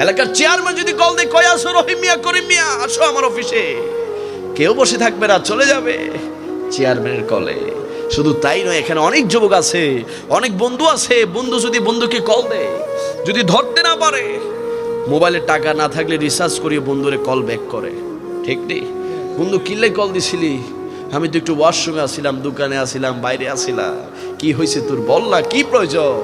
এলাকার চেয়ারম্যান যদি কল দেয়, কয় আসো রহিম মিয়া, করিম মিয়া, আসো আমার অফিসে, কেউ বসে থাকবে না, চলে যাবে চেয়ারম্যানের কলে। শুধু তাই নয়, এখানে অনেক যুবক আছে, অনেক বন্ধু আছে, বন্ধু যদি বন্ধুকে কল দেয়, যদি ধরতে না পারে, মোবাইলে টাকা না থাকলে রিচার্জ করিয়ে বন্ধুরে কল ব্যাক করে। ঠিক নেই? বন্ধু কিল্লে কল দিছিলি? আমি তো একটু ওয়াশরুমে আসিলাম, দোকানে আসিলাম, বাইরে আসিলাম, কি হয়েছে তোর, বল না, কি প্রয়োজন?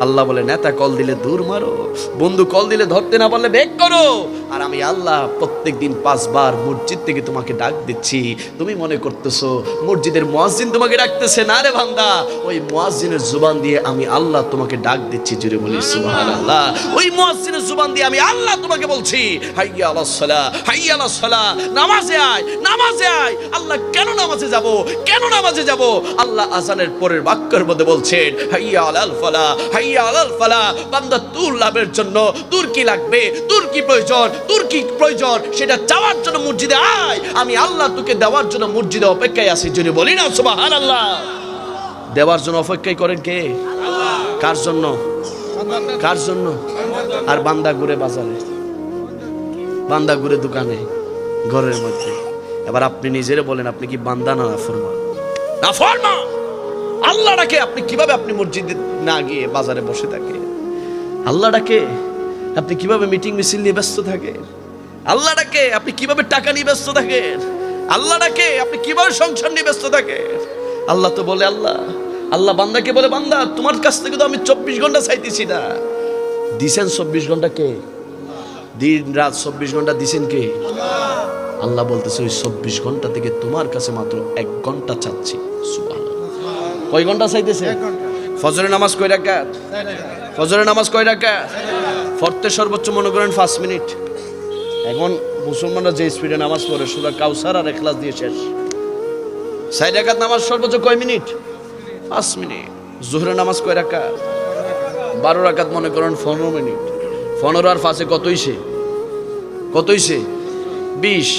আল্লাহ বলে, নেতা কল দিলে দূর মারো, বন্ধু কল দিলে ধরতে না পারলে ব্যাক করো। আর আমি আল্লাহ প্রত্যেক দিন 5 বার মসজিদ থেকে তোমাকে ডাক দিচ্ছি, তুমি মনে করতেছো মসজিদের মুয়াজ্জিন তোমাকে ডাকতেছে, না রে বান্দা, ওই মুয়াজ্জিনের জুবান দিয়ে আমি আল্লাহ তোমাকে ডাক দিচ্ছি। জোরে বলি সুবহানাল্লাহ। ওই মুয়াজ্জিনের জুবান দিয়ে আমি আল্লাহ তোমাকে বলছি, হাইয়া আলাস সালাহ, হাইয়া আলাস সালাহ, নামাজে আয়, নামাজে আয়। আল্লাহ কেন নামাজে যাব, কেন নামাজে যাব? আল্লাহ আযানের পরের বাক্যের মধ্যে বলছেন, হাইয়া আলাল ফালাহ, হাইয়া আলাল ফালাহ। বান্দা, তোর লাভের জন্য তোর কি লাগবে, তোর কি প্রয়োজন, তোর কি প্রয়োজন, সেটা চাওয়ার জন্য মসজিদে আয়। আমি আল্লাহ তোকে দেওয়ার জন্য মসজিদে অপেক্ষায় আছি। যদি বলি না সুবহানাল্লাহ। দেওয়ার জন্য অপেক্ষায় করেন কে? আল্লাহ। কার জন্য? কার জন্য? আর বান্দা ঘুরে বাজারে, বান্দা ঘুরে দোকানে, ঘরের মধ্যে। এবার আপনি নিজেরে বলেন, আপনি কি বান্দা না নাফরমান? নাফরমান। আল্লাহ ডাকে, আপনি কিভাবে আপনি মসজিদে না গিয়ে বাজারে বসে থাকে? আল্লাহ ডাকে, আপনি কিভাবে মিটিং মিছিল নিয়ে ব্যস্ত থাকেন? আল্লাহ ডাকে, আপনি কিভাবে টাকা নিয়ে ব্যস্ত থাকেন? আল্লাহ ডাকে, আপনি কিভাবে সংসার নিয়ে ব্যস্ত থাকেন? আল্লাহ তো বলে, আল্লাহ আল্লাহ বান্দাকে বলে, বান্দা তোমার কাছ থেকে তো আমি 24 ঘন্টা চাইতেছি না, দিছেন 24 ঘন্টা কে? দিন রাত 24 ঘন্টা দিছেন কে? আল্লাহ বলতেছে, ওই 24 ঘন্টা থেকে তোমার কাছে মাত্র 1 ঘন্টা চাচ্ছি। সুবহানাল্লাহ। কয় ঘন্টা চাইতেছে? ফজরের নামাজ কয় রাকাত? ফজরের নামাজ কয় রাকাত? পড়তে সর্বোচ্চ মনে করেন 5 মিনিট। এখন মুসলমানরা যে স্পিডে নামাজ পড়ে, সূরা কাউসার আর ইখলাস দিয়ে শেষ। 4 রাকাত নামাজ সর্বোচ্চ কয় মিনিট? 5 মিনিট। জোহরের নামাজ কয় রাকাত? 12 রাকাত, মনে করেন 15 মিনিট। 15 আর 5 কত হইছে? কত হইছে? 20।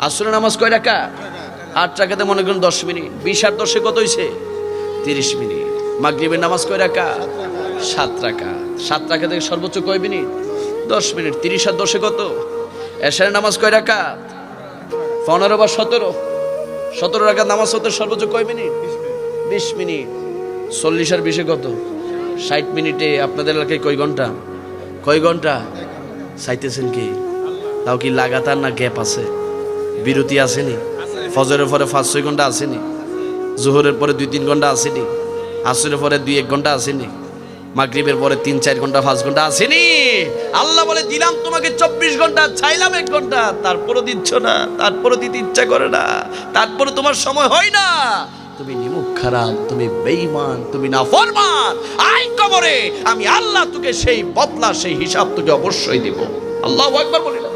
আসরের নামাজ কয় রাকাত? 8 রাকাতে মনে করেন 10 মিনিট। 20 আর 10 কত হইছে? 30 মিনিট। মাগরিবের নামাজ কয় রাকাত? 7 রাকাত। 7 রাকাতে সর্বোচ্চ কয় মিনিট? 10 মিনিট। 30 আর 10 কত? এশারের নামাজ কয় রাকাত? 15 বা 17? 17 রাকাত নামাজ হতে সর্বোচ্চ কয় মিনিট? 20 মিনিট। 40 আর 20 কত? 60 মিনিটে। আপনাদের এলাকায় কয় ঘন্টা? কয় ঘন্টা চাইতেছেন কি? তাও কি লাগাতার না গ্যাপ আছে? বিরতি আসেনি? ফজরের পরে 5-6 ঘন্টা আসেনি? জোহরের পরে 2-3 ঘন্টা আসেনি? আসরের পরে 2-1 ঘন্টা আসেনি? মাগরিবের পরে 3-4 ঘন্টা, 5 ঘন্টা আসেনি? আল্লাহ বলে, দিলাম তোমাকে 24 ঘন্টা, চাইলাম 1 ঘন্টা, তারপরও দিচ্ছ না, তারপরও দিতে ইচ্ছা করে না, তারপরে তোমার সময় হয় না। তুমি নিমুখ খারাপ, তুমি বেঈমান, তুমি নাফরমান। আই কবরে, আমি আল্লাহ তোকে সেই বদলা, সেই হিসাব তোকে অবশ্যই দেব। আল্লাহু আকবার বলিলাম।